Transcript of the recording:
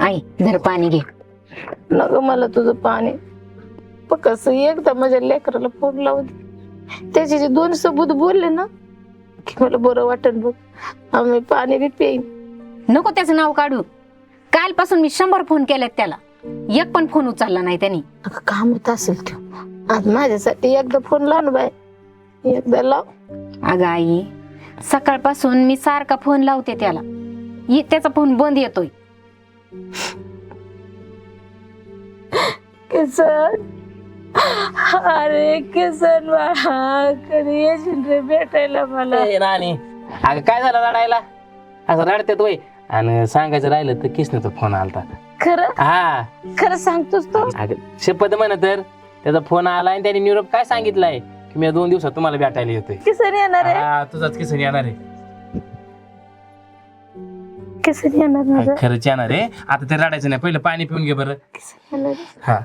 आई धर पाणी घे. नको मला तुझं पाणी. पण कसं एकदा माझ्या लेकराला फोन लावून त्याचे जे 2 सबूत बोलले ना की मला बरं वाटत बघ. आम्ही पाणी बी पेईन. नको त्याचं नाव काढू. कालपासून मी 100 फोन केलेत त्याला, एक पण फोन उचलला नाही त्यांनी. काम होत असेल तो. आज माझ्यासाठी एकदा फोन लाव बाय, एकदा लाव. अगं आई, सकाळपासून मी सारखा फोन लावते त्याला, त्याचा फोन बंद येतोय. किसन, अरे किसन बाळा, कधी येशील रे भेटायला मला? नानी अगं काय झालं रडायला? असं रडतेत वय. आणि सांगायचं राहिलं तर किसनेचा फोन आलता. खरं हा खरं सांगतोस तो? अगं शपथ म्हण तर त्याचा फोन आला आणि त्याने निरोप काय सांगितलाय की मी 2 दिवसात तुम्हाला भेटायला येतोय. किसन येणार आहे? हा तुझाच किसन येणार आहे. किसन येणार ना? खरंच येणार आहे. आता ते रडायचं नाही, पहिलं पाणी पिऊन घे बरं. किसन येणार आहे. हा